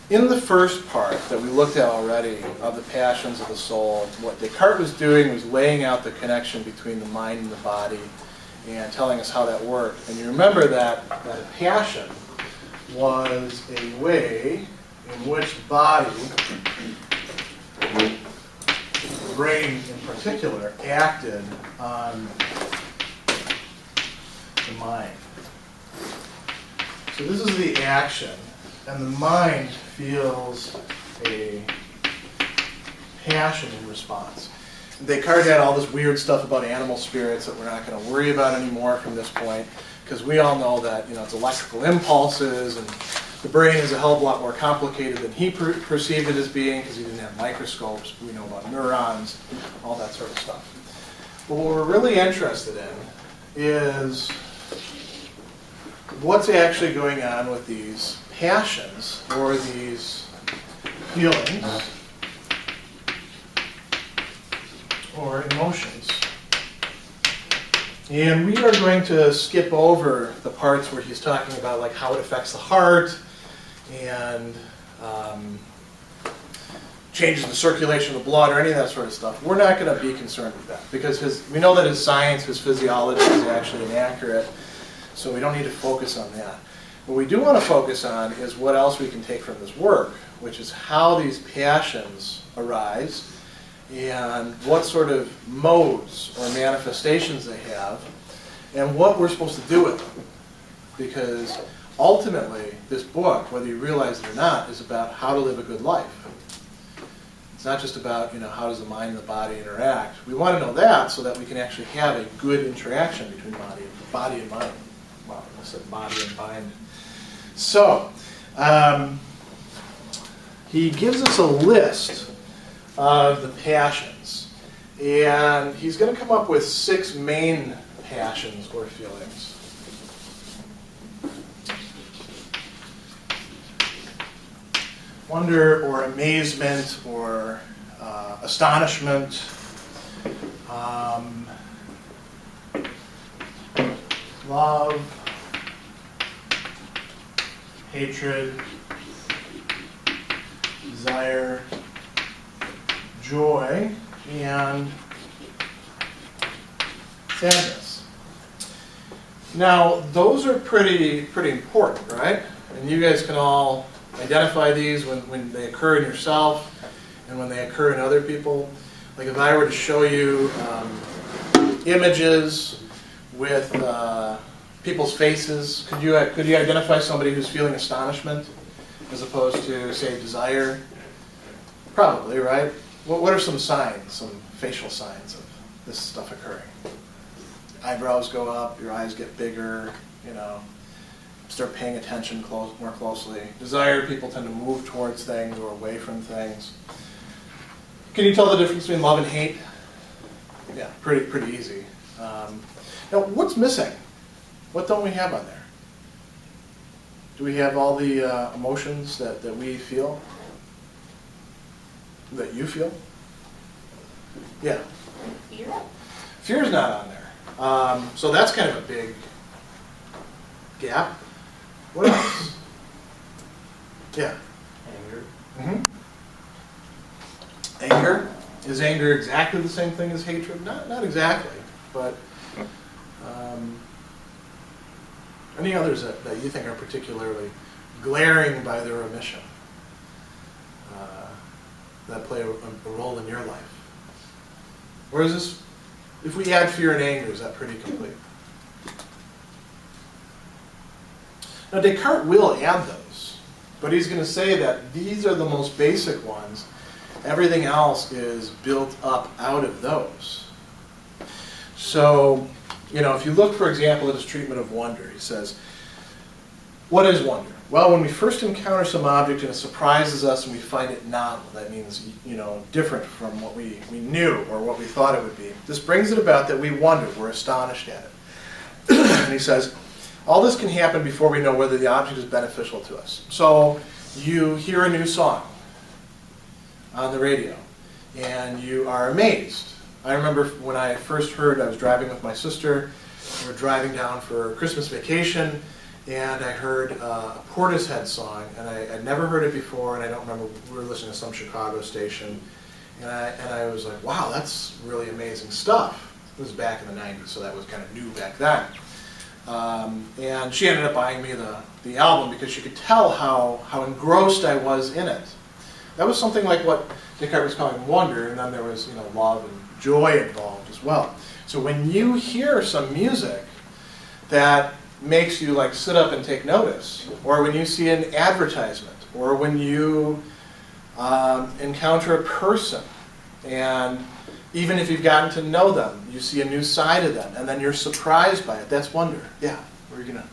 in the first part that we looked at already of the passions of the soul, what Descartes was doing was laying out the connection between the mind and the body and telling us how that worked. And you remember that a passion was a way in which the body, the brain in particular, acted on the mind. So this is the action, and the mind feels a passion in response. Descartes had all this weird stuff about animal spirits that we're not going to worry about anymore from this point, because we all know that it's electrical impulses, and the brain is a hell of a lot more complicated than he perceived it as being, because he didn't have microscopes. We know about neurons, all that sort of stuff. But what we're really interested in is what's actually going on with these passions or these feelings or emotions. And we are going to skip over the parts where he's talking about like how it affects the heart and changes the circulation of the blood or any of that sort of stuff. We're not going to be concerned with that because we know that his science, his physiology is actually inaccurate, so we don't need to focus on that. What we do want to focus on is what else we can take from this work, which is how these passions arise and what sort of modes or manifestations they have and what we're supposed to do with them. Because ultimately, this book, whether you realize it or not, is about how to live a good life. It's not just about, how does the mind and the body interact. We want to know that so that we can actually have a good interaction between body and mind. Wow, I said body and mind. So, he gives us a list of the passions. And he's going to come up with 6 main passions or feelings. Wonder or amazement or astonishment, love, hatred, desire, joy, and sadness. Now, those are pretty important, right? And you guys can all identify these when they occur in yourself and when they occur in other people. Like if I were to show you images with people's faces, could you identify somebody who's feeling astonishment as opposed to, say, desire? Probably, right? What are some signs, some facial signs of this stuff occurring? Eyebrows go up, your eyes get bigger, start paying attention more closely. Desire, people tend to move towards things or away from things. Can you tell the difference between love and hate? Yeah, pretty easy. Now, what's missing? What don't we have on there? Do we have all the emotions that we feel? That you feel? Yeah. Fear? Fear's not on there. So that's kind of a big gap. What else? Yeah. Anger. Mm-hmm. Anger? Is anger exactly the same thing as hatred? Not exactly, but any others that you think are particularly glaring by their omission that play a role in your life? Or is this, if we add fear and anger, is that pretty complete? Now, Descartes will add those, but he's going to say that these are the most basic ones. Everything else is built up out of those. So, if you look, for example, at his treatment of wonder, he says, what is wonder? Well, when we first encounter some object and it surprises us and we find it novel, that means, different from what we knew or what we thought it would be. This brings it about that we wonder, we're astonished at it. And he says, all this can happen before we know whether the object is beneficial to us. So you hear a new song on the radio and you are amazed. I remember when I first heard, I was driving with my sister, we were driving down for Christmas vacation, and I heard a Portishead song, and I'd never heard it before, and I don't remember, we were listening to some Chicago station, and I was like, wow, that's really amazing stuff. It was back in the 90s, so that was kind of new back then. And she ended up buying me the album because she could tell how engrossed I was in it. That was something like what Descartes was calling wonder, and then there was, love and joy involved as well. So when you hear some music that makes you like sit up and take notice, or when you see an advertisement, or when you encounter a person, and even if you've gotten to know them, you see a new side of them, and then you're surprised by it. That's wonder. Yeah, where are you gonna?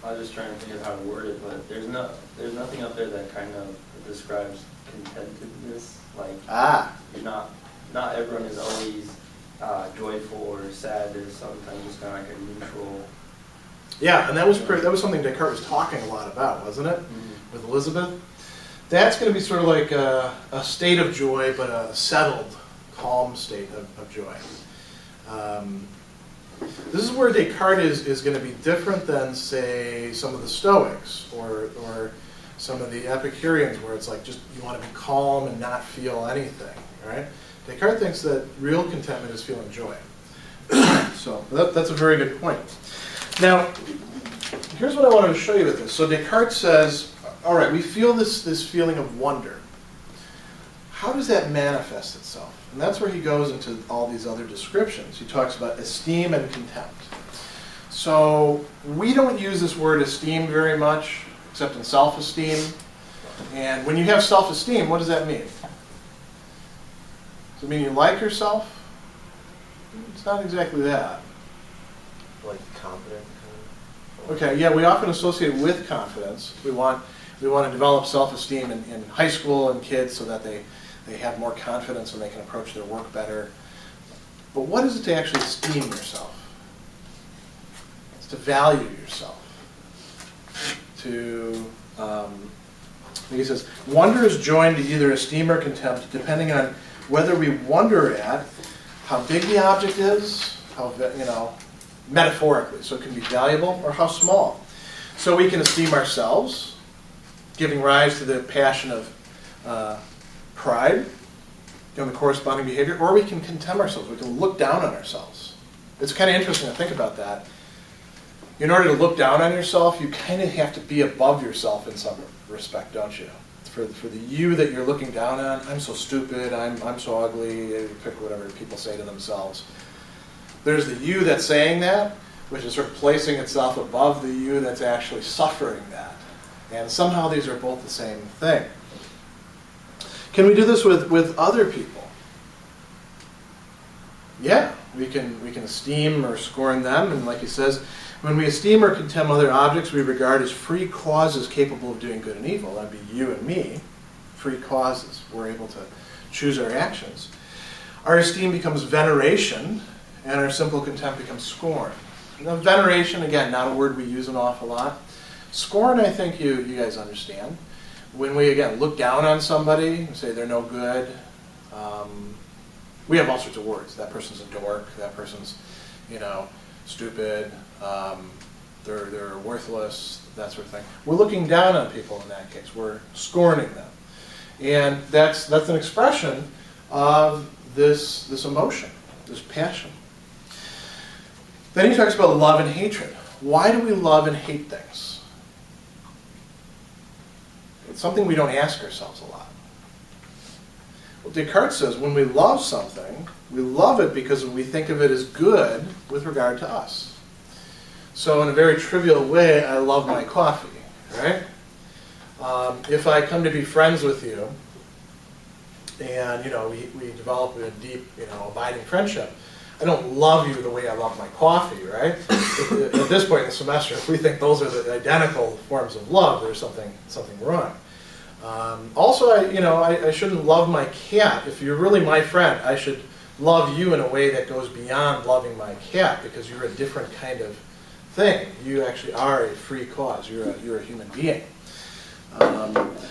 I was just trying to think of how to word it, but there's nothing up there that kind of describes contentedness. Like, not everyone is always joyful or sad. There's sometimes just kind of like a neutral. Yeah, and that was something Descartes was talking a lot about, wasn't it? Mm-hmm. With Elizabeth. That's going to be sort of like a state of joy, but a settled, calm state of joy. This is where Descartes is going to be different than, say, some of the Stoics or some of the Epicureans, where it's like just you want to be calm and not feel anything, right? Descartes thinks that real contentment is feeling joy. So that's a very good point. Now, here's what I wanted to show you with this. So Descartes says, all right, we feel this feeling of wonder. How does that manifest itself? And that's where he goes into all these other descriptions. He talks about esteem and contempt. So we don't use this word esteem very much, except in self-esteem. And when you have self-esteem, what does that mean? Does it mean you like yourself? It's not exactly that. Like confident? Okay, yeah, we often associate it with confidence. We want to develop self-esteem in high school and kids so that they have more confidence and they can approach their work better. But what is it to actually esteem yourself? It's to value yourself. He says, wonder is joined to either esteem or contempt, depending on whether we wonder at how big the object is, how, metaphorically, so it can be valuable, or how small. So we can esteem ourselves, giving rise to the passion of pride, the corresponding behavior, or we can contempt ourselves. We can look down on ourselves. It's kind of interesting to think about that. In order to look down on yourself, you kind of have to be above yourself in some respect, don't you? For the you that you're looking down on, I'm so stupid, I'm so ugly, pick whatever people say to themselves. There's the you that's saying that, which is sort of placing itself above the you that's actually suffering that. And somehow these are both the same thing. Can we do this with other people? Yeah, we can esteem or scorn them, and like he says, when we esteem or contempt other objects we regard as free causes capable of doing good and evil, that'd be you and me, free causes. We're able to choose our actions. Our esteem becomes veneration, and our simple contempt becomes scorn. Now, veneration, again, not a word we use an awful lot. Scorn, I think you guys understand. When we, again, look down on somebody and say they're no good, we have all sorts of words. That person's a dork, that person's, stupid, they're worthless, that sort of thing. We're looking down on people in that case. We're scorning them. And that's an expression of this emotion, this passion. Then he talks about love and hatred. Why do we love and hate things? It's something we don't ask ourselves a lot. Well, Descartes says when we love something, we love it because we think of it as good with regard to us. So in a very trivial way, I love my coffee, right? If I come to be friends with you, and we develop a deep, abiding friendship, I don't love you the way I love my coffee, right? At this point in the semester, if we think those are the identical forms of love, there's something wrong. Also, I shouldn't love my cat. If you're really my friend, I should love you in a way that goes beyond loving my cat, because you're a different kind of thing. You actually are a free cause. You're a human being.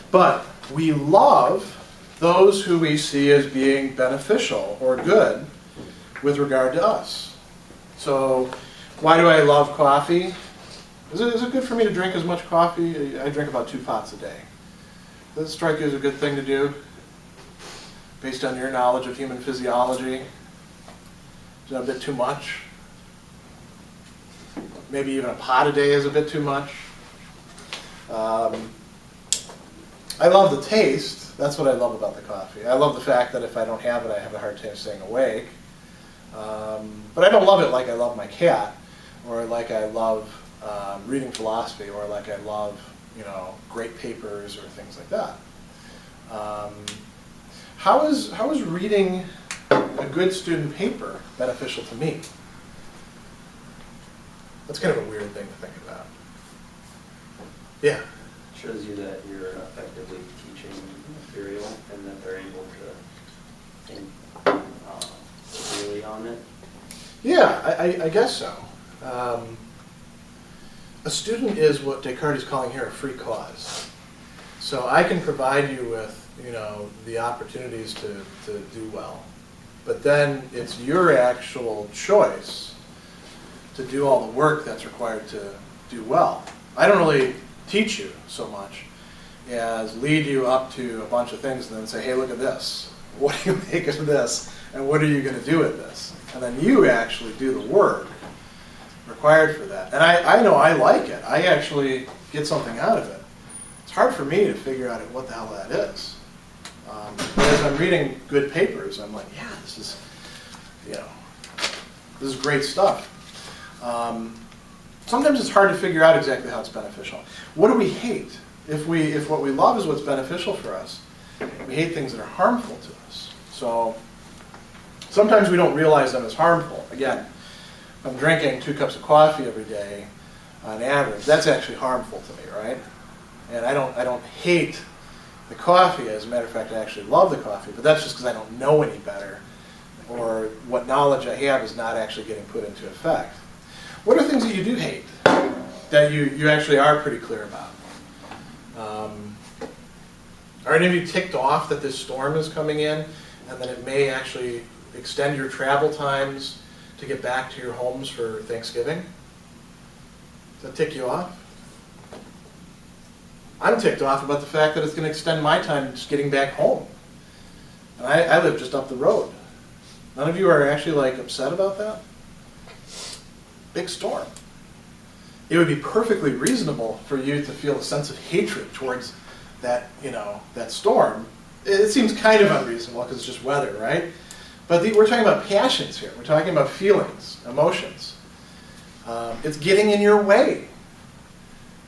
But we love those who we see as being beneficial or good with regard to us. So why do I love coffee? Is it good for me to drink as much coffee? I drink about 2 pots a day. Does it strike you as a good thing to do? Based on your knowledge of human physiology? Is that a bit too much? Maybe even a pot a day is a bit too much. I love the taste. That's what I love about the coffee. I love the fact that if I don't have it, I have a hard time staying awake. But I don't love it like I love my cat, or like I love reading philosophy, or like I love, great papers or things like that. How is reading a good student paper beneficial to me? That's kind of a weird thing to think about. Yeah? Shows you that you're effectively teaching material and that they're able to think clearly on it. Yeah, I guess so. A student is what Descartes is calling here a free cause. So I can provide you with, the opportunities to do well. But then it's your actual choice to do all the work that's required to do well. I don't really teach you so much as lead you up to a bunch of things and then say, hey, look at this. What do you make of this? And what are you going to do with this? And then you actually do the work required for that. And I know I like it. I actually get something out of it. It's hard for me to figure out what the hell that is. But as I'm reading good papers, I'm like, yeah, this is great stuff. Sometimes it's hard to figure out exactly how it's beneficial. What do we hate? If what we love is what's beneficial for us, we hate things that are harmful to us. So sometimes we don't realize them as harmful. Again, if I'm drinking 2 cups of coffee every day on average, that's actually harmful to me, right? And I don't hate the coffee. As a matter of fact, I actually love the coffee, but that's just because I don't know any better, or what knowledge I have is not actually getting put into effect. What are things that you do hate that you actually are pretty clear about? Are any of you ticked off that this storm is coming in and that it may actually extend your travel times to get back to your homes for Thanksgiving? Does that tick you off? I'm ticked off about the fact that it's going to extend my time just getting back home. And I live just up the road. None of you are actually upset about that? Big storm. It would be perfectly reasonable for you to feel a sense of hatred towards that, that storm. It seems kind of unreasonable because it's just weather, right? But we're talking about passions here. We're talking about feelings, emotions. It's getting in your way.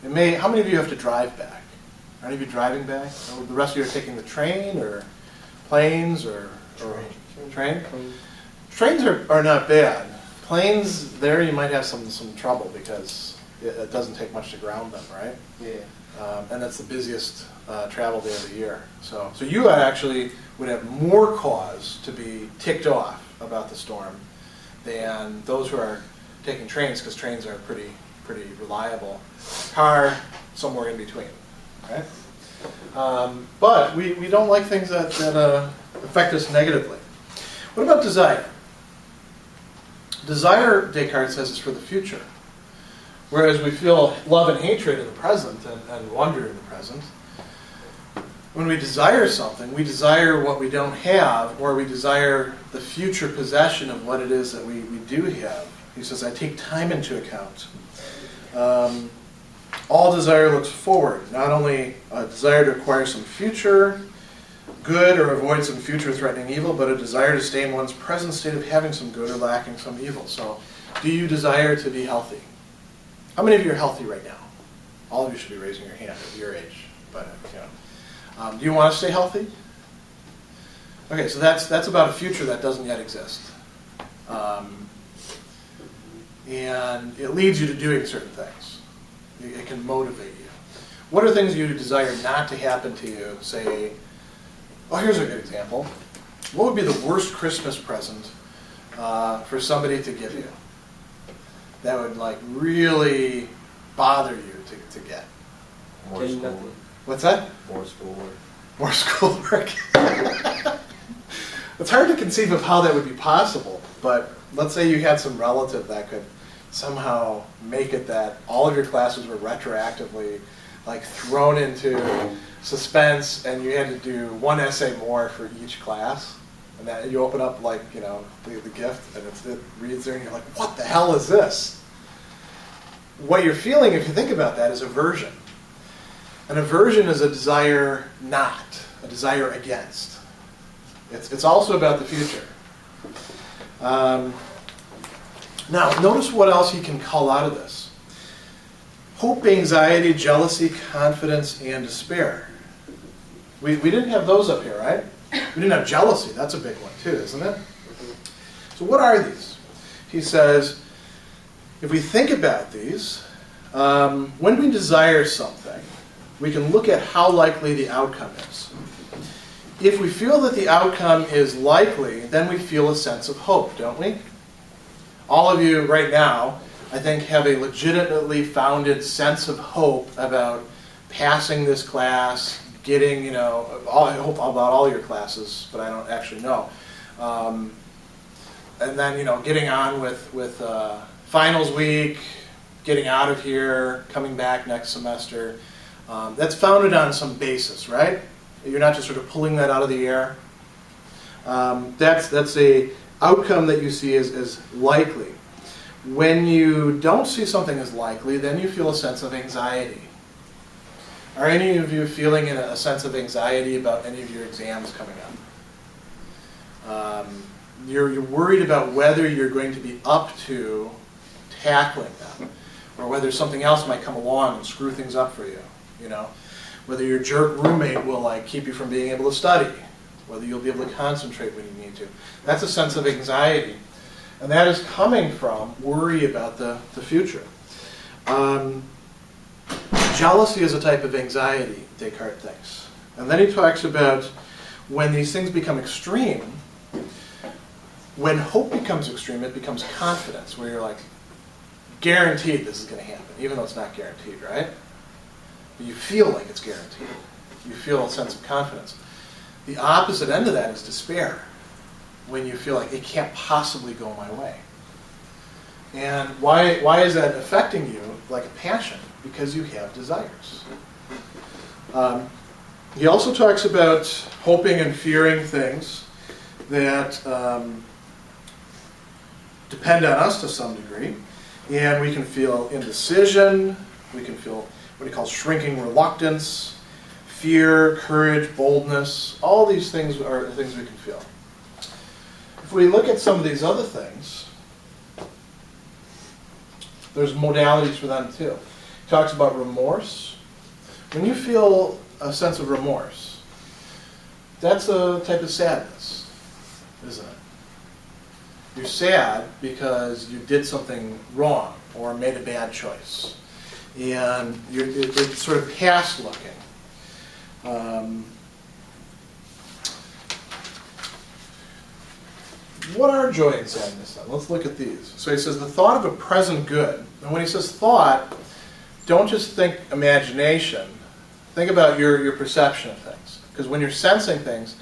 How many of you have to drive back? Are any of you driving back? Or the rest of you are taking the train or planes or train? Trains are not bad. Planes, there you might have some trouble because it doesn't take much to ground them, right? Yeah. And that's the busiest travel day of the year. So you actually would have more cause to be ticked off about the storm than those who are taking trains, because trains are pretty reliable. Car, somewhere in between, right? But we don't like things that affect us negatively. What about desire? Desire, Descartes says, is for the future. Whereas we feel love and hatred in the present and wonder in the present. When we desire something, we desire what we don't have, or we desire the future possession of what it is that we do have. He says, I take time into account. All desire looks forward, not only a desire to acquire some future good or avoid some future threatening evil, but a desire to stay in one's present state of having some good or lacking some evil. So, do you desire to be healthy? How many of you are healthy right now? All of you should be raising your hand at your age. But do you want to stay healthy? Okay, so that's about a future that doesn't yet exist. And it leads you to doing certain things. It can motivate you. What are things you desire not to happen to you? Say, here's a good example. What would be the worst Christmas present for somebody to give you that would really bother you to get? More schoolwork. What's that? More schoolwork. More schoolwork. It's hard to conceive of how that would be possible, but let's say you had some relative that could somehow make it that all of your classes were retroactively like thrown into suspense, and you had to do one essay more for each class, and that you open up like, you know, the gift, and it reads there, and you're like, what the hell is this? What you're feeling, if you think about that, is aversion. An aversion is a desire not, a desire against. It's also about the future. Now, notice what else he can call out of this. Hope, anxiety, jealousy, confidence, and despair. We didn't have those up here, right? We didn't have jealousy. That's a big one too, isn't it? So what are these? He says, if we think about these, when we desire something, we can look at how likely the outcome is. If we feel that the outcome is likely, then we feel a sense of hope, don't we? All of you right now, I think, have a legitimately founded sense of hope about passing this class, getting, you know, I hope about all your classes, but I don't actually know. And then, you know, getting on with finals week, getting out of here, coming back next semester. That's founded on some basis, right? You're not just sort of pulling that out of the air. That's a outcome that you see as likely. When you don't see something as likely, then you feel a sense of anxiety. Are any of you feeling a sense of anxiety about any of your exams coming up? You're worried about whether you're going to be up to tackling them, or whether something else might come along and screw things up for you. You know, whether your jerk roommate will like keep you from being able to study, whether you'll be able to concentrate when you need to. That's a sense of anxiety, and that is coming from worry about the future. Jealousy is a type of anxiety, Descartes thinks. And then he talks about when these things become extreme, when hope becomes extreme, it becomes confidence, where you're like, guaranteed this is going to happen, even though it's not guaranteed, right? But you feel like it's guaranteed. You feel a sense of confidence. The opposite end of that is despair, when you feel like it can't possibly go my way. And why is that affecting you like a passion? Because you have desires. He also talks about hoping and fearing things that depend on us to some degree. And we can feel indecision, we can feel what he calls shrinking reluctance, fear, courage, boldness. All these things are things we can feel. If we look at some of these other things, there's modalities for them too. He talks about remorse. When you feel a sense of remorse, that's a type of sadness, isn't it? You're sad because you did something wrong or made a bad choice. And it's sort of past looking. What are joy and sadness then? Let's look at these. So he says the thought of a present good. And when he says thought, don't just think imagination. Think about your perception of things. Because when you're sensing things,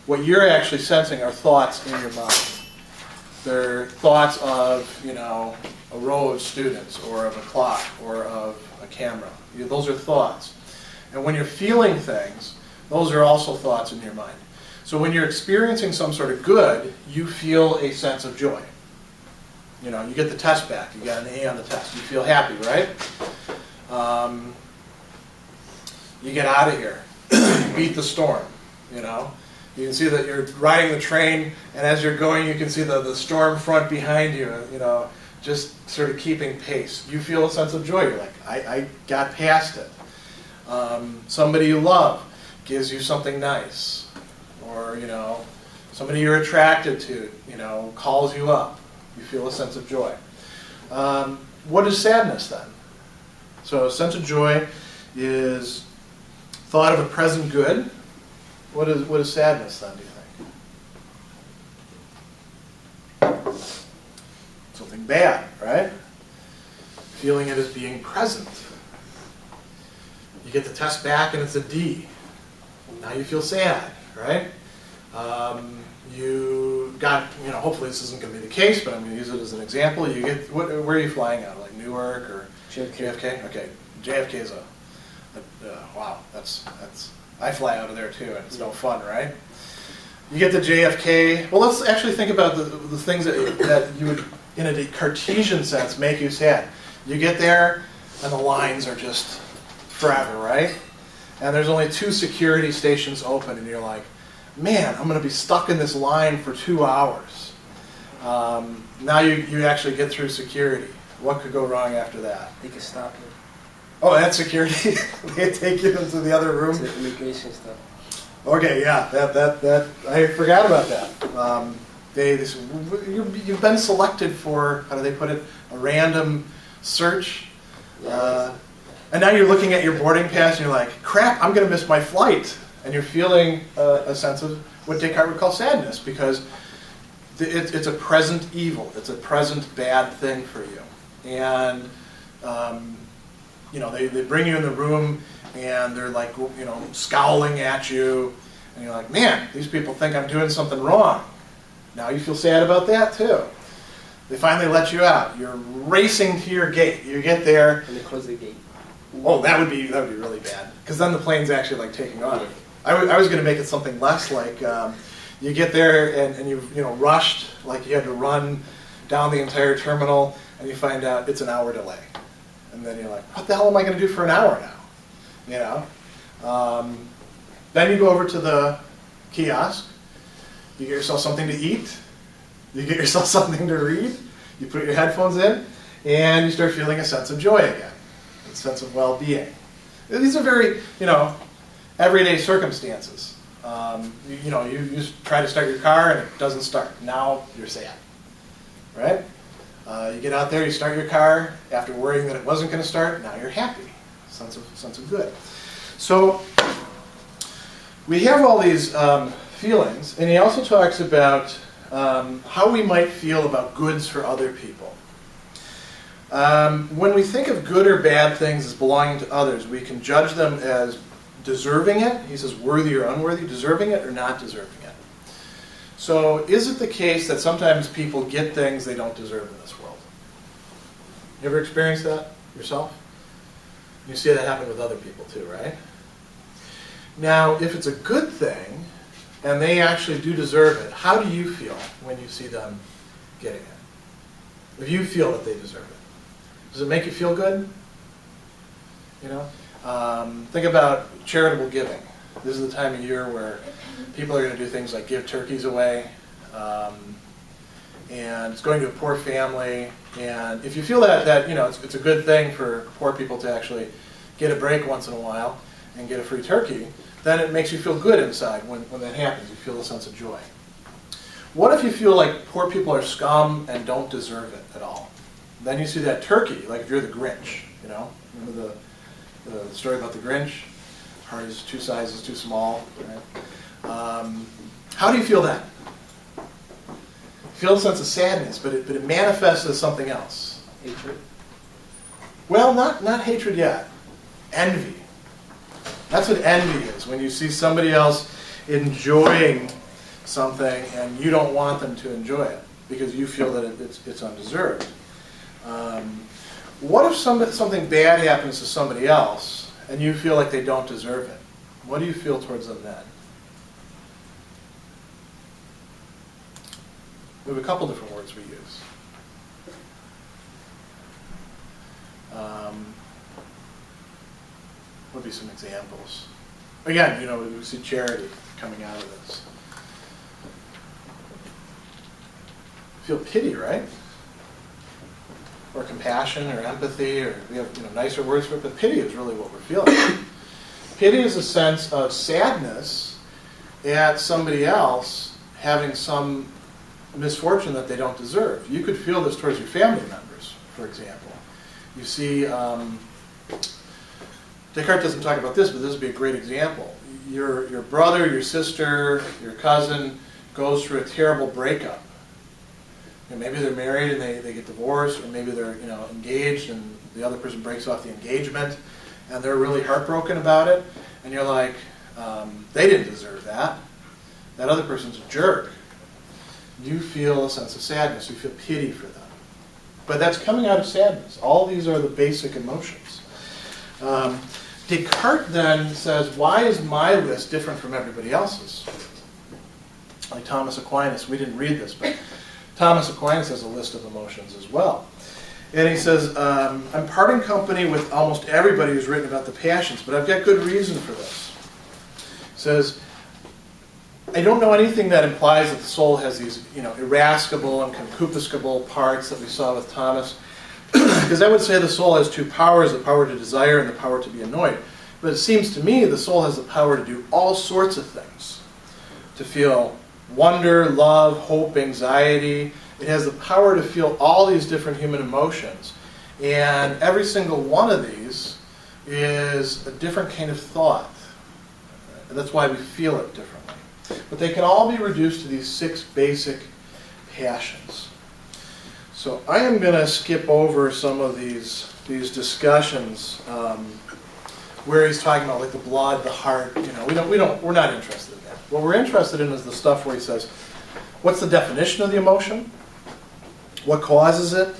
what you're actually sensing are thoughts in your mind. They're thoughts of, you know, a row of students, or of a clock, or of a camera. Those are thoughts. And when you're feeling things, those are also thoughts in your mind. So when you're experiencing some sort of good, you feel a sense of joy. You know, you get the test back. You got an A on the test. You feel happy, right? You get out of here. You beat the storm, you know. You can see that you're riding the train, and as you're going, you can see the storm front behind you, you know, just sort of keeping pace. You feel a sense of joy. You're like, I got past it. Somebody you love gives you something nice. Or, you know, somebody you're attracted to, you know, calls you up. You feel a sense of joy. What is sadness then? So a sense of joy is thought of a present good. What is sadness then, do you think? Something bad, right? Feeling it as being present. You get the test back and it's a D. Now you feel sad, right? You got, hopefully this isn't going to be the case, but I'm going to use it as an example. You get, where are you flying out? Like Newark or JFK? Okay, JFK is wow. That's I fly out of there too, and it's no fun, right? You get to JFK. Well, let's actually think about the things that you would, in a Cartesian sense, make you sad. You get there, and the lines are just forever, right? And there's only 2 security stations open, and you're like, man, I'm going to be stuck in this line for 2 hours. Now you actually get through security. What could go wrong after that? They can stop you. Oh, that's security? They take you into the other room? It's the immigration stuff. Okay, yeah, that I forgot about that. You've been selected for, how do they put it, a random search. And now you're looking at your boarding pass and you're like, crap, I'm going to miss my flight. And you're feeling a sense of what Descartes would call sadness, because it's a present evil. It's a present bad thing for you. And they bring you in the room and they're like, scowling at you, and you're like, man, these people think I'm doing something wrong. Now you feel sad about that too. They finally let you out. You're racing to your gate. You get there, And they close the gate. oh, that would be really bad, because then the plane's actually like taking off. I was going to make it something less like you get there and you've rushed, like you had to run down the entire terminal, and you find out it's an hour delay. And then you're like, what the hell am I going to do for an hour now? Then you go over to the kiosk. You get yourself something to eat. You get yourself something to read. You put your headphones in, and you start feeling a sense of joy again, a sense of well-being. These are very, everyday circumstances. You just try to start your car, and it doesn't start. Now you're sad, right? You get out there, you start your car after worrying that it wasn't going to start. Now you're happy, sense of good. So we have all these feelings, and he also talks about how we might feel about goods for other people. When we think of good or bad things as belonging to others, we can judge them as deserving it. He says worthy or unworthy, deserving it or not deserving it. So is it the case that sometimes people get things they don't deserve in this world? You ever experienced that yourself? You see that happen with other people too, right? Now, if it's a good thing, and they actually do deserve it, how do you feel when you see them getting it? If you feel that they deserve it, does it make you feel good? Think about charitable giving. This is the time of year where people are going to do things like give turkeys away, and it's going to a poor family. And if you feel that it's a good thing for poor people to actually get a break once in a while and get a free turkey, then it makes you feel good inside when that happens. You feel a sense of joy. What if you feel like poor people are scum and don't deserve it at all? Then you see that turkey, like if you're the Grinch, remember the story about the Grinch? Heart is 2 sizes too small. Right? How do you feel then? You feel a sense of sadness, but it manifests as something else. Hatred. Well, not hatred yet. Envy. That's what envy is, when you see somebody else enjoying something and you don't want them to enjoy it because you feel that it's undeserved. What if something bad happens to somebody else and you feel like they don't deserve it? What do you feel towards them then? We have a couple different words we use. What would be some examples? Again, we see charity coming out of this. Feel pity, right? Or compassion or empathy, or we have nicer words for it, but pity is really what we're feeling. Pity is a sense of sadness at somebody else having some misfortune that they don't deserve. You could feel this towards your family members, for example. You see, Descartes doesn't talk about this, but this would be a great example. Your brother, your sister, your cousin goes through a terrible breakup. Maybe they're married and they get divorced, or maybe they're engaged and the other person breaks off the engagement, and they're really heartbroken about it. And you're like, they didn't deserve that. that other person's a jerk, you feel a sense of sadness. You feel pity for them. But that's coming out of sadness. All these are the basic emotions. Descartes then says, why is my list different from everybody else's? Like Thomas Aquinas, we didn't read this, but Thomas Aquinas has a list of emotions as well. And he says, I'm parting company with almost everybody who's written about the passions, but I've got good reason for this. He says, I don't know anything that implies that the soul has these, irascible and concupiscible parts that we saw with Thomas, because I would say the soul has two powers, the power to desire and the power to be annoyed. But it seems to me the soul has the power to do all sorts of things, to feel wonder, love, hope, anxiety. It has the power to feel all these different human emotions. And every single one of these is a different kind of thought. And that's why we feel it differently. But they can all be reduced to these 6 basic passions. So I am going to skip over some of these discussions where he's talking about like the blood, the heart. We're not interested in that. What we're interested in is the stuff where he says, what's the definition of the emotion? What causes it?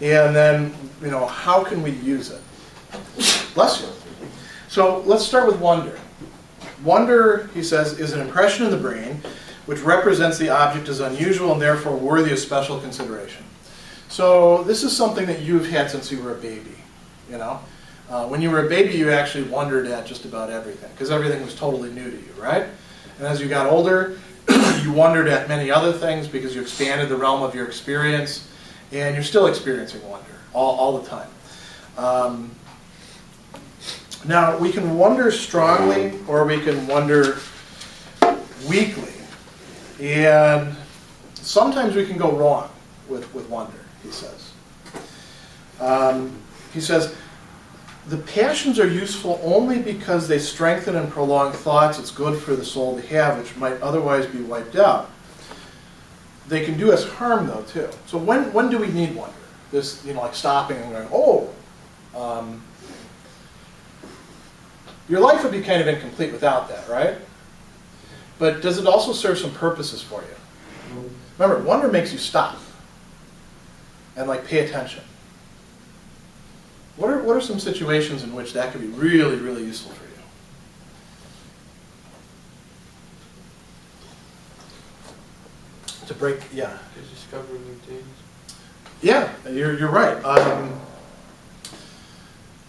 And then, how can we use it? Bless you. So let's start with wonder. Wonder, he says, is an impression in the brain which represents the object as unusual and therefore worthy of special consideration. So this is something that you've had since you were a baby. When you were a baby, you actually wondered at just about everything because everything was totally new to you, right? And as you got older, you wondered at many other things because you expanded the realm of your experience, and you're still experiencing wonder all the time. Now, we can wonder strongly or we can wonder weakly. And sometimes we can go wrong with wonder, he says. He says, the passions are useful only because they strengthen and prolong thoughts it's good for the soul to have, which might otherwise be wiped out. They can do us harm, though, too. So when do we need wonder? This, like stopping and going, your life would be kind of incomplete without that, right? But does it also serve some purposes for you? Remember, wonder makes you stop and pay attention. What are some situations in which that could be really, really useful for you? To break, yeah. To discover new things. Yeah, you're right.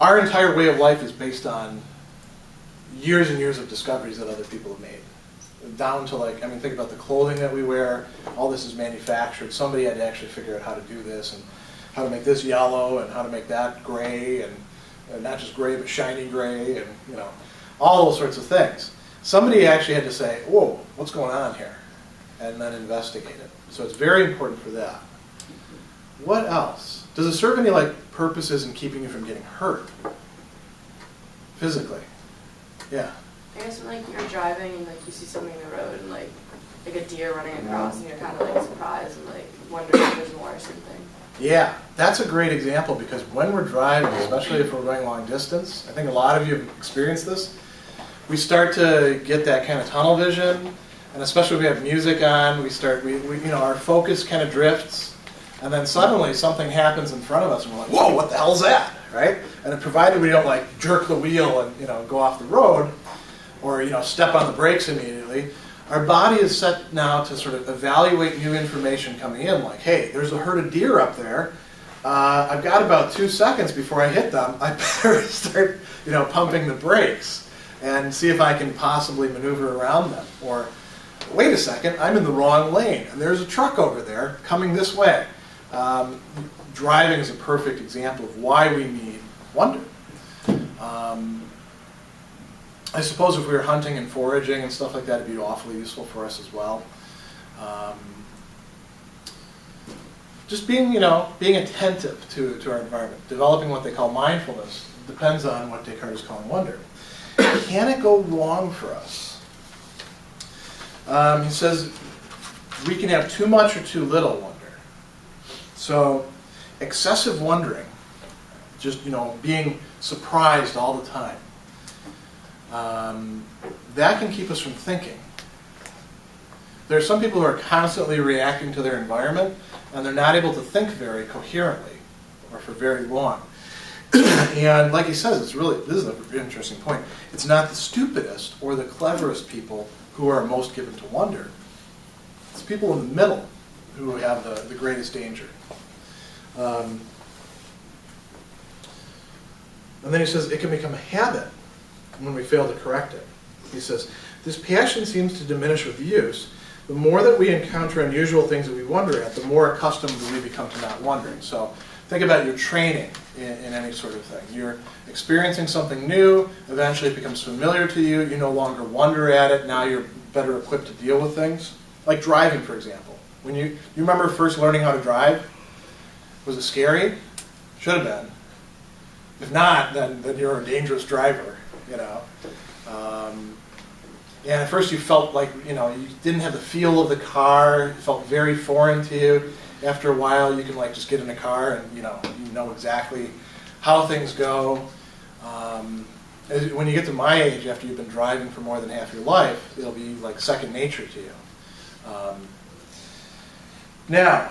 Our entire way of life is based on years and years of discoveries that other people have made. Down to think about the clothing that we wear. All this is manufactured. Somebody had to actually figure out how to do this and how to make this yellow and how to make that gray and not just gray but shiny gray and all those sorts of things. Somebody actually had to say, whoa, what's going on here? And then investigate it. So it's very important for that. What else? Does it serve any purposes in keeping you from getting hurt? Physically? Yeah. I guess when you're driving and you see something in the road and like a deer running across and you're kind of surprised and wondering if there's more or something. Yeah, that's a great example because when we're driving, especially if we're going long distance, I think a lot of you have experienced this, we start to get that kind of tunnel vision, and especially if we have music on, our focus kind of drifts, and then suddenly something happens in front of us and we're like, whoa, what the hell's that, right? And provided we don't jerk the wheel and go off the road or step on the brakes immediately, our body is set now to sort of evaluate new information coming in, hey, there's a herd of deer up there. I've got about 2 seconds before I hit them. I better start, pumping the brakes and see if I can possibly maneuver around them. Or, wait a second, I'm in the wrong lane, and there's a truck over there coming this way. Driving is a perfect example of why we need wonder. I suppose if we were hunting and foraging and stuff like that, it'd be awfully useful for us as well. Just being attentive to our environment, developing what they call mindfulness, depends on what Descartes is calling wonder. Can it go wrong for us? He says we can have too much or too little wonder. So excessive wondering, just being surprised all the time, that can keep us from thinking. There are some people who are constantly reacting to their environment, and they're not able to think very coherently or for very long. And like he says, this is an interesting point. It's not the stupidest or the cleverest people who are most given to wonder. It's people in the middle who have the greatest danger. And then he says it can become a habit when we fail to correct it. He says, this passion seems to diminish with use. The more that we encounter unusual things that we wonder at, the more accustomed we become to not wondering. So think about your training in any sort of thing. You're experiencing something new, eventually it becomes familiar to you, you no longer wonder at it, now you're better equipped to deal with things. Like driving, for example. When you remember first learning how to drive? Was it scary? Should have been. If not, then you're a dangerous driver, you know. And at first you felt like, you know, you didn't have the feel of the car, it felt very foreign to you. After a while you can like just get in a car and you know exactly how things go. When you get to my age, after you've been driving for more than half your life, it'll be like second nature to you. Now,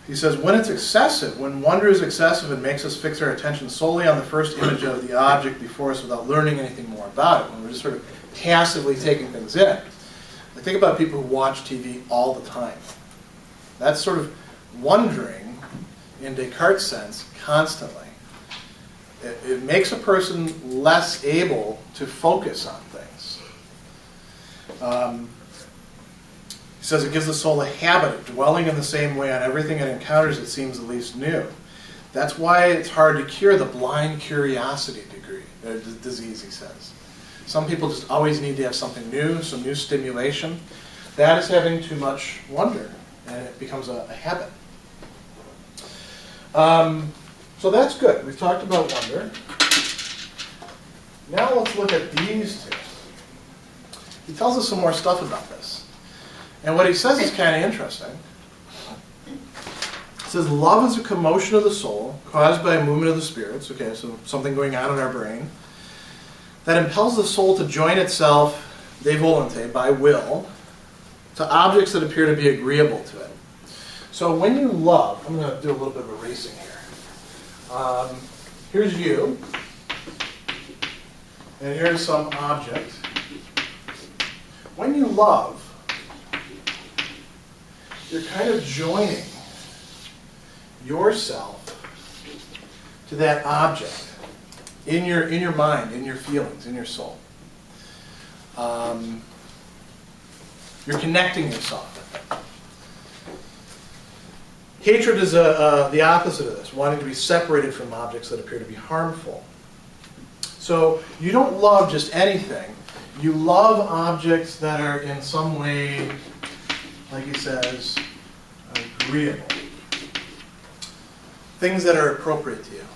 he says, when it's excessive, when wonder is excessive and makes us fix our attention solely on the first image of the object before us without learning anything more about it, when we're just sort of passively taking things in. I think about people who watch TV all the time. That's sort of wondering, in Descartes' sense, constantly. It makes a person less able to focus on things. He says it gives the soul a habit of dwelling in the same way on everything it encounters that seems the least new. That's why it's hard to cure the blind curiosity disease, he says. Some people just always need to have something new, some new stimulation. That is having too much wonder, and it becomes a habit. So that's good. We've talked about wonder. Now let's look at these two. He tells us some more stuff about this. And what he says is kind of interesting. He says, love is a commotion of the soul caused by a movement of the spirits. Okay, so something going on in our brain that impels the soul to join itself, de volonté, by will, to objects that appear to be agreeable to it. So when you love, I'm going to do a little bit of erasing here. Here's you, and here's some object. When you love, you're kind of joining yourself to that object in your mind, in your feelings, in your soul. You're connecting yourself with it. Hatred is the opposite of this, wanting to be separated from objects that appear to be harmful. So you don't love just anything. You love objects that are in some way, like he says, agreeable. Things that are appropriate to you.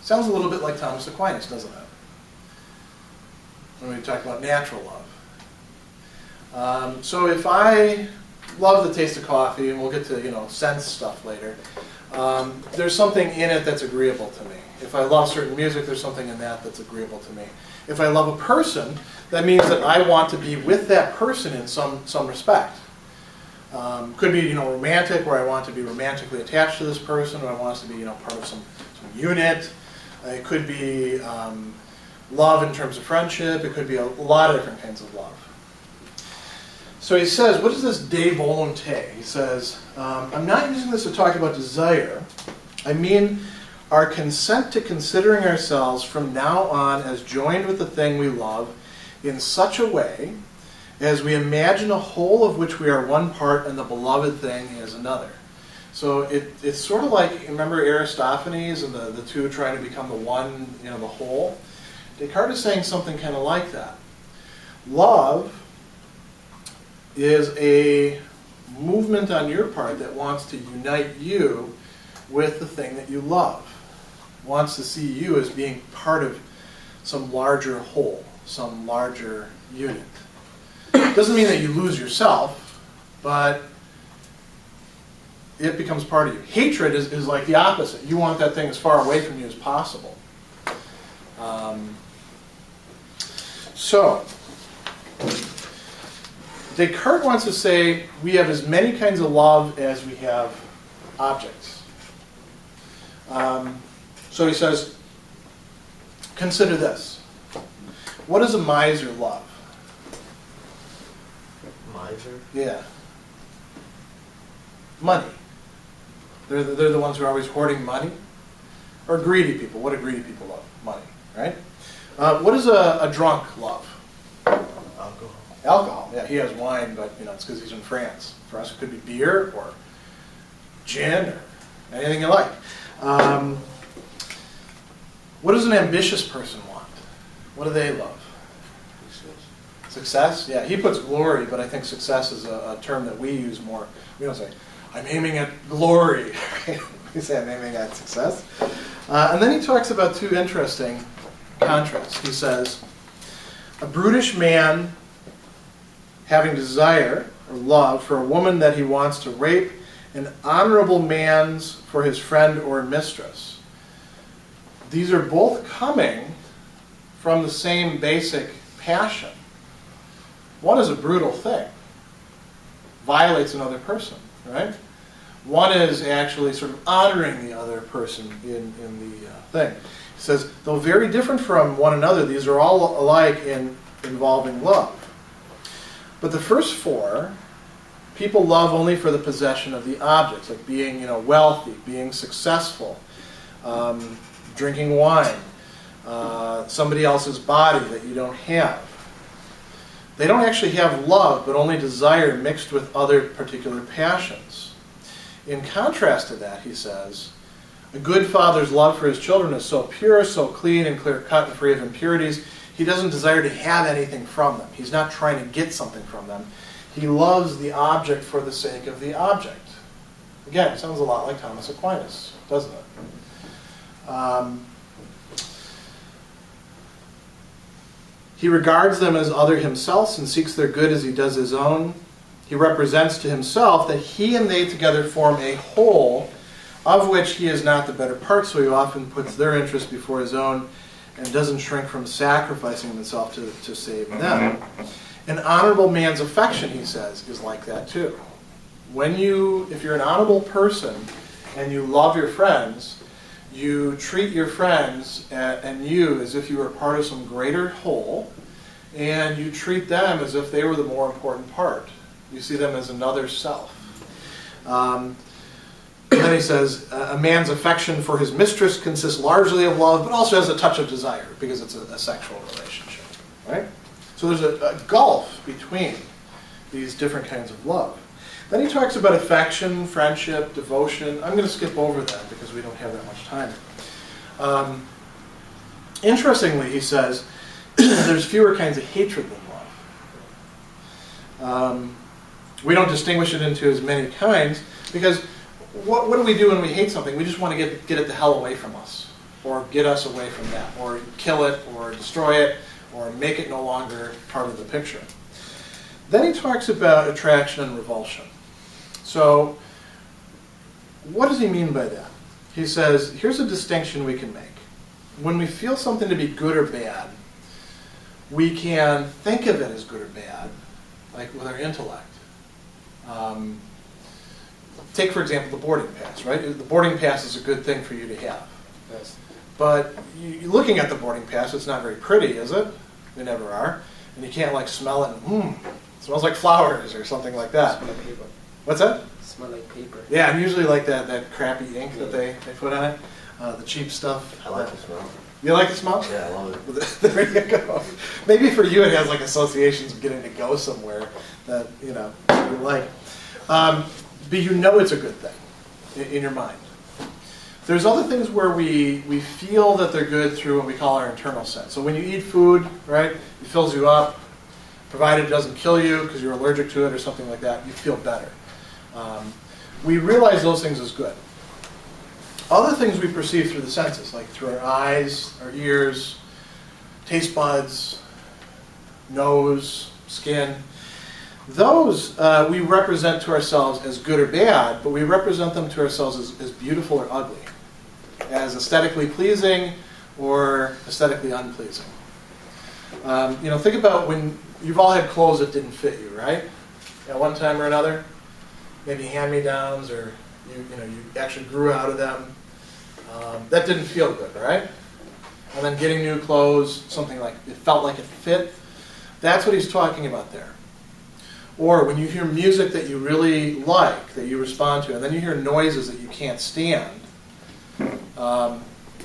Sounds a little bit like Thomas Aquinas, doesn't it? When we talk about natural love. So if I love the taste of coffee, and we'll get to sense stuff later, there's something in it that's agreeable to me. If I love certain music, there's something in that that's agreeable to me. If I love a person, that means that I want to be with that person in some respect. Could be romantic, where I want to be romantically attached to this person, or I want us to be part of some unit. It could be love in terms of friendship. It could be a lot of different kinds of love. So he says, what is this de volonté? He says, I'm not using this to talk about desire. I mean our consent to considering ourselves from now on as joined with the thing we love in such a way as we imagine a whole of which we are one part and the beloved thing is another. So it's sort of like, remember Aristophanes and the two trying to become the one, the whole? Descartes is saying something kind of like that. Love is a movement on your part that wants to unite you with the thing that you love. Wants to see you as being part of some larger whole, some larger unit. Doesn't mean that you lose yourself, but it becomes part of you. Hatred is like the opposite. You want that thing as far away from you as possible. So, Descartes wants to say we have as many kinds of love as we have objects. So he says, consider this. What does a miser love? Miser? Yeah. Money. They're the ones who are always hoarding money. Or greedy people. What do greedy people love? Money, right? What does a drunk love? Alcohol. Alcohol. Yeah, he has wine, but it's because he's in France. For us, it could be beer or gin or anything you like. What does an ambitious person want? What do they love? Success? Yeah, he puts glory, but I think success is a term that we use more. We don't say, I'm aiming at glory. We say, I'm aiming at success. And then he talks about two interesting contrasts. He says, a brutish man having desire or love for a woman that he wants to rape, an honorable man's for his friend or mistress. These are both coming from the same basic passion. One is a brutal thing, violates another person, right? One is actually sort of honoring the other person in the thing. He says, though very different from one another, these are all alike in involving love. But the first four, people love only for the possession of the objects, like being, wealthy, being successful, drinking wine, somebody else's body that you don't have. They don't actually have love, but only desire mixed with other particular passions. In contrast to that, he says, a good father's love for his children is so pure, so clean and clear-cut and free of impurities, he doesn't desire to have anything from them. He's not trying to get something from them. He loves the object for the sake of the object. Again, it sounds a lot like Thomas Aquinas, doesn't it? He regards them as other himself and seeks their good as he does his own. He represents to himself that he and they together form a whole of which he is not the better part, so he often puts their interest before his own and doesn't shrink from sacrificing himself to save them. An honorable man's affection, he says, is like that too. If you're an honorable person and you love your friends, you treat your friends and you as if you were part of some greater whole, and you treat them as if they were the more important part. You see them as another self. And then he says, a man's affection for his mistress consists largely of love, but also has a touch of desire, because it's a sexual relationship. Right? So there's a gulf between these different kinds of love. Then he talks about affection, friendship, devotion. I'm going to skip over that because we don't have that much time. Interestingly, he says, there's fewer kinds of hatred than love. We don't distinguish it into as many kinds because what do we do when we hate something? We just want to get it the hell away from us, or get us away from that, or kill it, or destroy it, or make it no longer part of the picture. Then he talks about attraction and revulsion. So, what does he mean by that? He says, here's a distinction we can make. When we feel something to be good or bad, we can think of it as good or bad, like with our intellect. Take, for example, the boarding pass, right? The boarding pass is a good thing for you to have. Yes. But looking at the boarding pass, it's not very pretty, is it? They never are. And you can't, smell it and, it smells like flowers or something like that. Smell like paper. What's that? Smell like paper. Yeah, and usually like that crappy ink that they put on it, the cheap stuff. I like the smell. You like the smell? Yeah, I love it. There you go. Maybe for you it has associations of getting to go somewhere that, you like. But it's a good thing in your mind. There's other things where we feel that they're good through what we call our internal sense. So when you eat food, right, it fills you up, provided it doesn't kill you because you're allergic to it or something like that, you feel better. We realize those things as good. Other things we perceive through the senses, like through our eyes, our ears, taste buds, nose, skin, those we represent to ourselves as good or bad, but we represent them to ourselves as beautiful or ugly, as aesthetically pleasing or aesthetically unpleasing. Think about when you've all had clothes that didn't fit you, right? at one time or another? Maybe hand-me-downs, or you actually grew out of them. That didn't feel good, right? And then getting new clothes, something like it felt like it fit. That's what he's talking about there. Or when you hear music that you really like, that you respond to, and then you hear noises that you can't stand,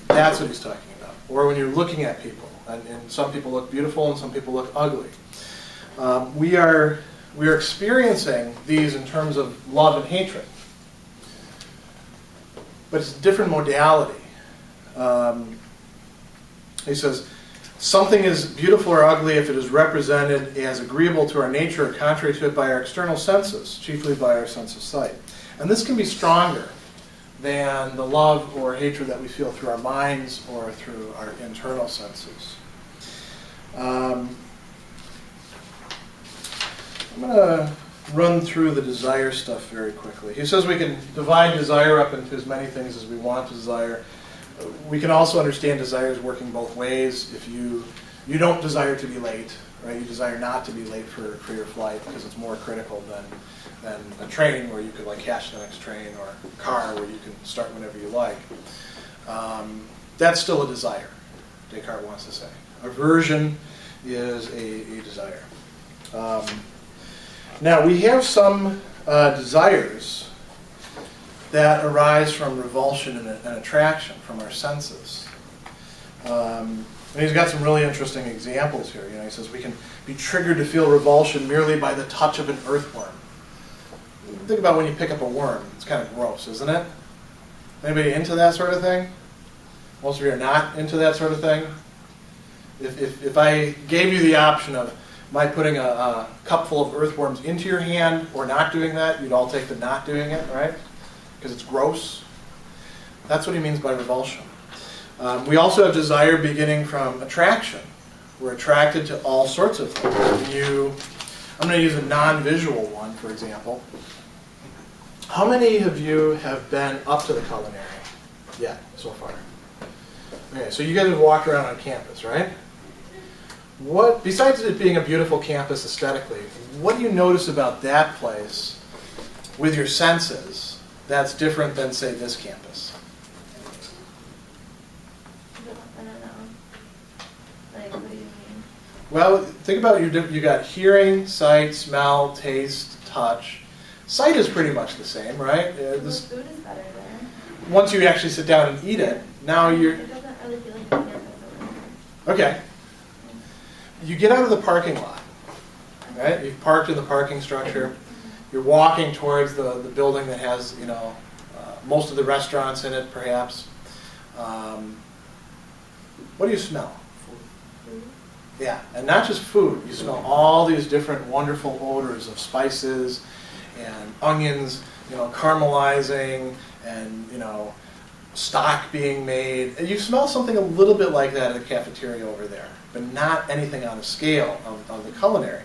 that's what he's talking about. Or when you're looking at people, and some people look beautiful and some people look ugly. We are experiencing these in terms of love and hatred. But it's a different modality. He says, something is beautiful or ugly if it is represented as agreeable to our nature or contrary to it by our external senses, chiefly by our sense of sight. And this can be stronger than the love or hatred that we feel through our minds or through our internal senses. I'm going to run through the desire stuff very quickly. He says we can divide desire up into as many things as we want to desire. We can also understand desires working both ways. If you don't desire to be late, right? You desire not to be late for your flight because it's more critical than a train where you could like catch the next train, or a car where you can start whenever you like. That's still a desire, Descartes wants to say. Aversion is a desire. Now we have some desires that arise from revulsion and attraction from our senses. And he's got some really interesting examples here. He says we can be triggered to feel revulsion merely by the touch of an earthworm. Think about when you pick up a worm. It's kind of gross, isn't it? Anybody into that sort of thing? Most of you are not into that sort of thing. If I gave you the option of putting a cup full of earthworms into your hand or not doing that, you'd all take the not doing it, right? Because it's gross. That's what he means by revulsion. We also have desire beginning from attraction. We're attracted to all sorts of things. I'm going to use a non-visual one, for example. How many of you have been up to the culinary yet so far? Okay, so you guys have walked around on campus, right? What, besides it being a beautiful campus aesthetically, what do you notice about that place with your senses that's different than, say, this campus? I don't know. Like, what do you mean? Well, think about you got hearing, sight, smell, taste, touch. Sight is pretty much the same, right? The food is better there. Once you actually sit down and eat it, now you're... It doesn't really feel like campus over Okay. You get out of the parking lot, right? You've parked in the parking structure. You're walking towards the building that has, most of the restaurants in it, perhaps. What do you smell? Food. Yeah, and not just food. You smell all these different wonderful odors of spices and onions, caramelizing, and, stock being made. And you smell something a little bit like that in the cafeteria over there, but not anything on the scale of the culinary.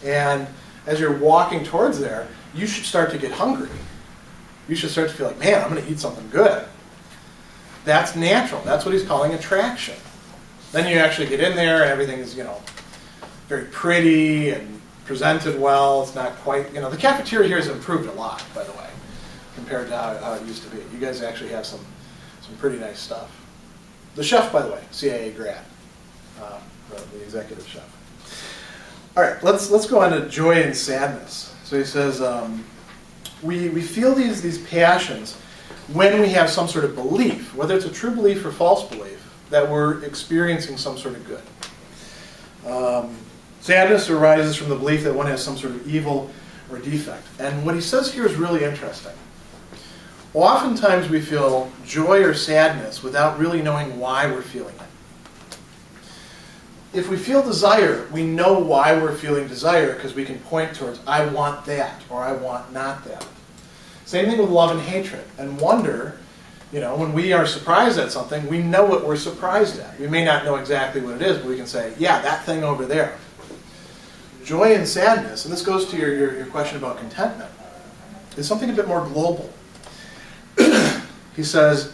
And as you're walking towards there, you should start to get hungry. You should start to feel like, man, I'm going to eat something good. That's natural. That's what he's calling attraction. Then you actually get in there and everything is, very pretty and presented well. It's not quite, the cafeteria here has improved a lot, by the way, compared to how it used to be. You guys actually have some pretty nice stuff. The chef, by the way, CIA grad, the executive chef. All right, let's go on to joy and sadness. So he says, we feel these passions when we have some sort of belief, whether it's a true belief or false belief, that we're experiencing some sort of good. Sadness arises from the belief that one has some sort of evil or defect. And what he says here is really interesting. Oftentimes we feel joy or sadness without really knowing why we're feeling it. If we feel desire, we know why we're feeling desire because we can point towards, I want that, or I want not that. Same thing with love and hatred. And wonder, when we are surprised at something, we know what we're surprised at. We may not know exactly what it is, but we can say, yeah, that thing over there. Joy and sadness, and this goes to your question about contentment, is something a bit more global. He says,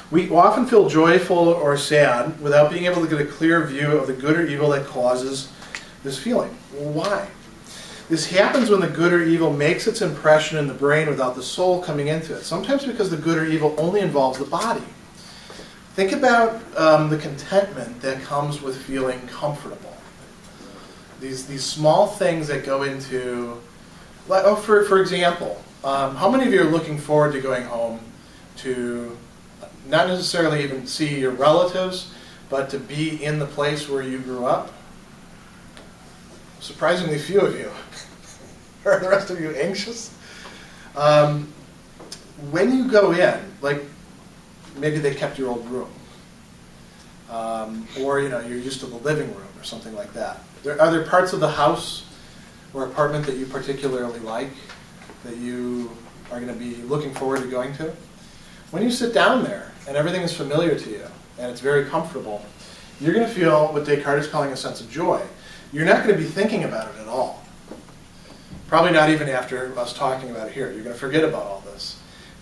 we often feel joyful or sad without being able to get a clear view of the good or evil that causes this feeling. Well, why? This happens when the good or evil makes its impression in the brain without the soul coming into it. Sometimes because the good or evil only involves the body. Think about the contentment that comes with feeling comfortable. These small things that go into, like, oh, for example, how many of you are looking forward to going home to not necessarily even see your relatives, but to be in the place where you grew up? Surprisingly few of you. Are the rest of you anxious? When you go in, like maybe they kept your old room, or you're used to the living room or something like that. Are there parts of the house or apartment that you particularly like, that you are going to be looking forward to going to? When you sit down there and everything is familiar to you and it's very comfortable, you're going to feel what Descartes is calling a sense of joy. You're not going to be thinking about it at all. Probably not even after us talking about it here. You're going to forget about all this.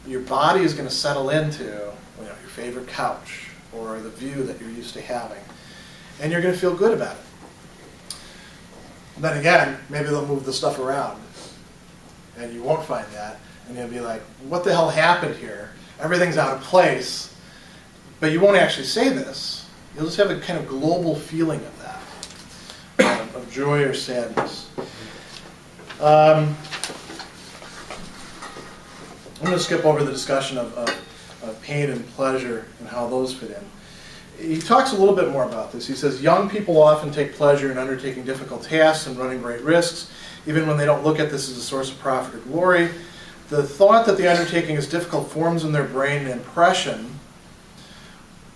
Your body is going to settle into your favorite couch or the view that you're used to having. And you're going to feel good about it. Then again, maybe they'll move the stuff around and you won't find that. And you'll be like, what the hell happened here? Everything's out of place. But you won't actually say this. You'll just have a kind of global feeling of that, of joy or sadness. I'm going to skip over the discussion of pain and pleasure and how those fit in. He talks a little bit more about this. He says, young people often take pleasure in undertaking difficult tasks and running great risks, even when they don't look at this as a source of profit or glory. The thought that the undertaking is difficult forms in their brain an impression.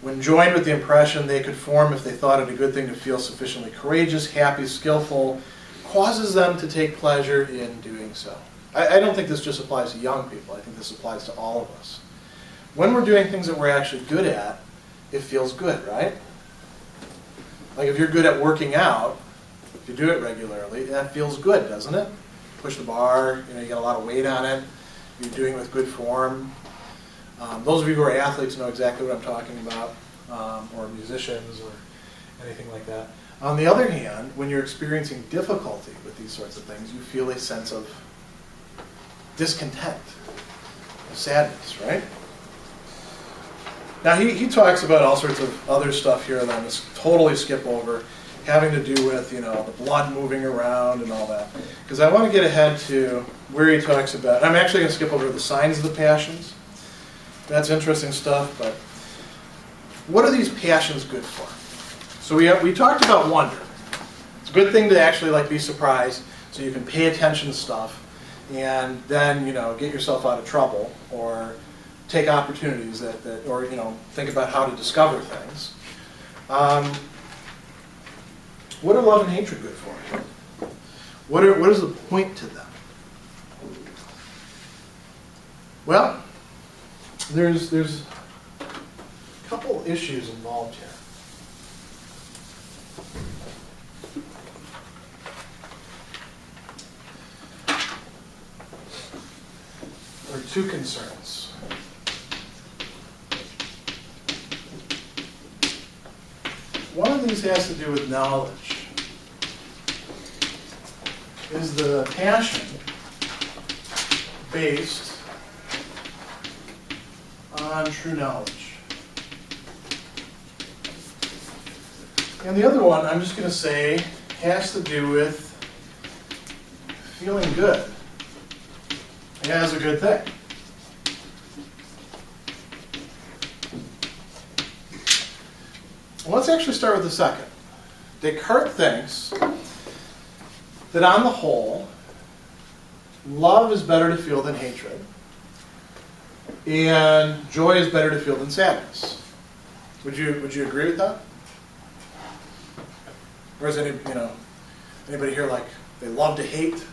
When joined with the impression they could form if they thought it a good thing to feel sufficiently courageous, happy, skillful, causes them to take pleasure in doing so. I don't think this just applies to young people. I think this applies to all of us. When we're doing things that we're actually good at, it feels good, right? Like if you're good at working out, if you do it regularly, that feels good, doesn't it? Push the bar, you get a lot of weight on it, you're doing it with good form. Those of you who are athletes know exactly what I'm talking about, or musicians or anything like that. On the other hand, when you're experiencing difficulty with these sorts of things, you feel a sense of discontent, of sadness, right? Now, he talks about all sorts of other stuff here that I'm going to totally skip over, having to do with, the blood moving around and all that. Because I want to get ahead to where he talks about, I'm actually going to skip over the signs of the passions. That's interesting stuff, but what are these passions good for? So we talked about wonder. It's a good thing to actually be surprised so you can pay attention to stuff and then, get yourself out of trouble or take opportunities or think about how to discover things. What are love and hatred good for? What is the point to them? Well, there's a couple issues involved here. There are two concerns. One of these has to do with knowledge. Is the passion based on true knowledge? And the other one, I'm just going to say, has to do with feeling good as a good thing. Well, let's actually start with the second. Descartes thinks that on the whole, love is better to feel than hatred, and joy is better to feel than sadness. Would you agree with that? Or is anybody here they love to hate?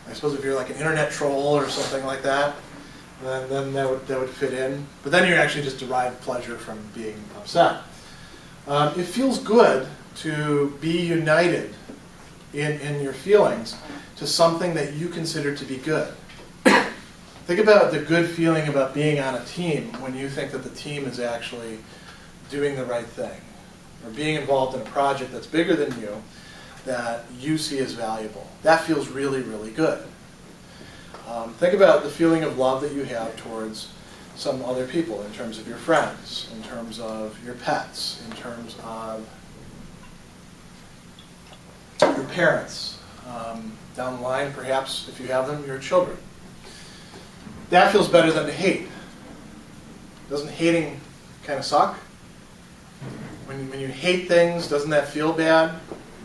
I suppose if you're an internet troll or something like that, then that would fit in. But then you actually just derive pleasure from being upset. It feels good to be united in your feelings to something that you consider to be good. Think about the good feeling about being on a team when you think that the team is actually doing the right thing, or being involved in a project that's bigger than you, that you see as valuable. That feels really, really good. Think about the feeling of love that you have towards some other people, in terms of your friends, in terms of your pets, in terms of your parents. Down the line, perhaps, if you have them, your children. That feels better than to hate. Doesn't hating kind of suck? When you hate things, doesn't that feel bad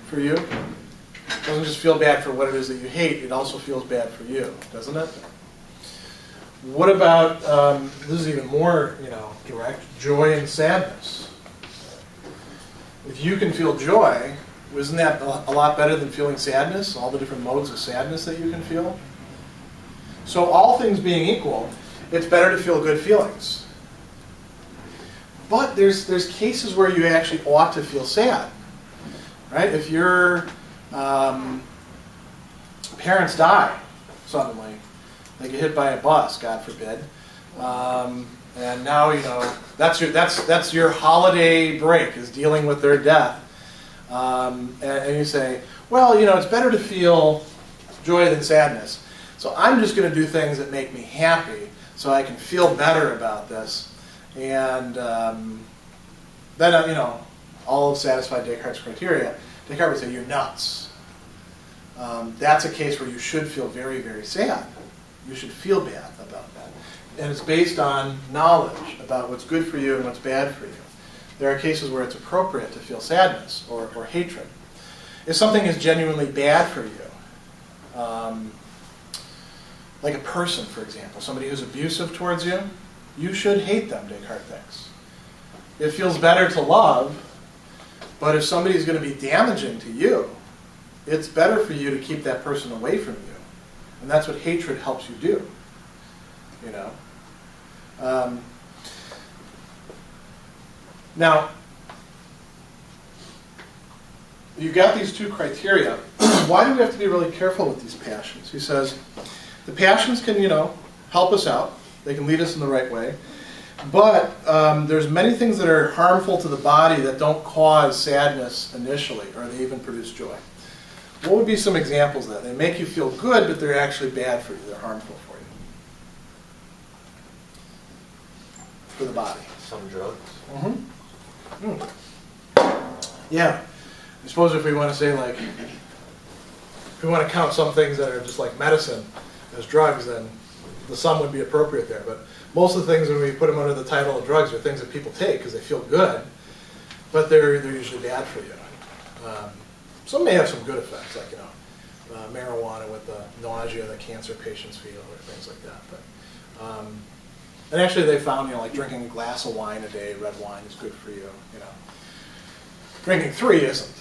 for you? It doesn't just feel bad for what it is that you hate, it also feels bad for you, doesn't it? What about, this is even more, direct, joy and sadness. If you can feel joy, isn't that a lot better than feeling sadness? All the different modes of sadness that you can feel? So all things being equal, it's better to feel good feelings. But there's cases where you actually ought to feel sad, right? If your parents die suddenly, they get hit by a bus, God forbid, and now that's your holiday break, is dealing with their death, and you say, well, it's better to feel joy than sadness. So I'm just going to do things that make me happy, so I can feel better about this. And then, all have satisfied Descartes' criteria. Descartes would say, you're nuts. That's a case where you should feel very, very sad. You should feel bad about that. And it's based on knowledge about what's good for you and what's bad for you. There are cases where it's appropriate to feel sadness or hatred. If something is genuinely bad for you, like a person, for example, somebody who's abusive towards you, you should hate them, Descartes thinks. It feels better to love, but if somebody's going to be damaging to you, it's better for you to keep that person away from you. And that's what hatred helps you do. Now, you've got these two criteria. Why do we have to be really careful with these passions? He says, the passions can, help us out. They can lead us in the right way. But there's many things that are harmful to the body that don't cause sadness initially, or they even produce joy. What would be some examples of that? They make you feel good, but they're actually bad for you. They're harmful for you. For the body. Some drugs. Mm-hmm. Yeah. I suppose if we want to say, if we want to count some things that are just like medicine as drugs, then the sum would be appropriate there. But most of the things, when we put them under the title of drugs, are things that people take because they feel good, but they're usually bad for you. Some may have some good effects, like marijuana with the nausea that cancer patients feel, or things like that. But and actually, they found like drinking a glass of wine a day, red wine, is good for you. Drinking 3 isn't.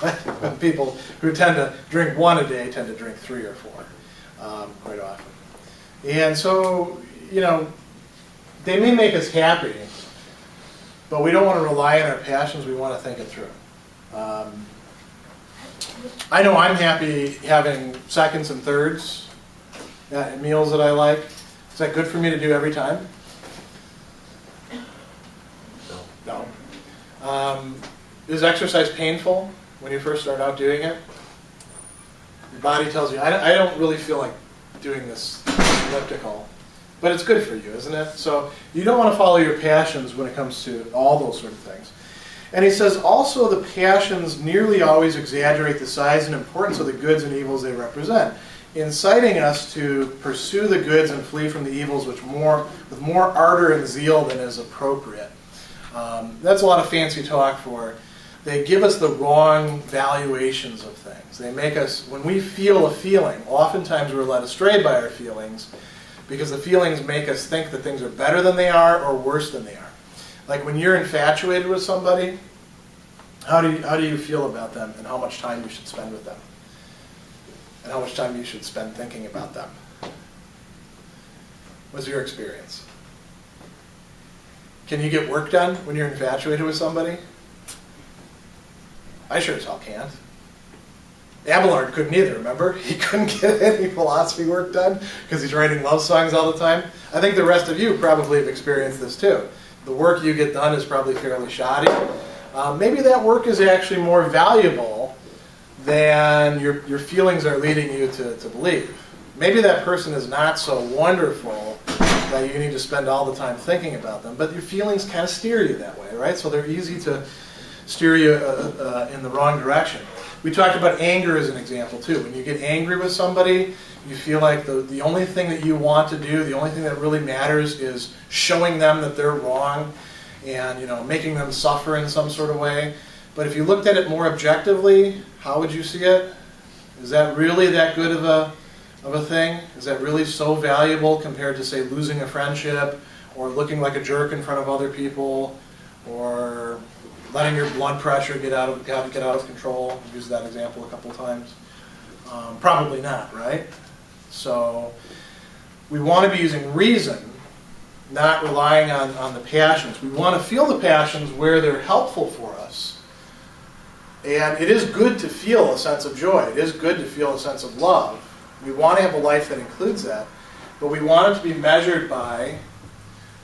But people who tend to drink 1 a day tend to drink 3 or 4 quite often. And so, they may make us happy, but we don't want to rely on our passions. We want to think it through. I know I'm happy having seconds and thirds at meals that I like. Is that good for me to do every time? No. Is exercise painful when you first start out doing it? Your body tells you, I don't really feel like doing this elliptical, but it's good for you, isn't it? So you don't want to follow your passions when it comes to all those sort of things. And he says, also the passions nearly always exaggerate the size and importance of the goods and evils they represent, inciting us to pursue the goods and flee from the evils with more ardor and zeal than is appropriate. That's a lot of fancy talk for, they give us the wrong valuations of things. They make us, when we feel a feeling, oftentimes we're led astray by our feelings because the feelings make us think that things are better than they are or worse than they are. Like when you're infatuated with somebody, how do you feel about them and how much time you should spend with them? And how much time you should spend thinking about them? What's your experience? Can you get work done when you're infatuated with somebody? I sure as hell can't. Abelard couldn't either, remember? He couldn't get any philosophy work done because he's writing love songs all the time. I think the rest of you probably have experienced this too. The work you get done is probably fairly shoddy. Maybe that work is actually more valuable than your feelings are leading you to believe. Maybe that person is not so wonderful that you need to spend all the time thinking about them, but your feelings kind of steer you that way, right? So they're easy to steer you in the wrong direction. We talked about anger as an example too. When you get angry with somebody, you feel like the only thing that you want to do, the only thing that really matters is showing them that they're wrong and, you know, making them suffer in some sort of way. But if you looked at it more objectively, how would you see it? Is that really that good of a thing? Is that really so valuable compared to, say, losing a friendship or looking like a jerk in front of other people or letting your blood pressure get out of control? I've used that example a couple of times. Probably not, right? So we want to be using reason, not relying on the passions. We want to feel the passions where they're helpful for us. And it is good to feel a sense of joy. It is good to feel a sense of love. We want to have a life that includes that. But we want it to be measured by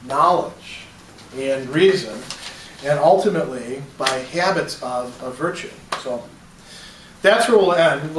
knowledge and reason, and ultimately by habits of virtue. So that's where we'll end. A little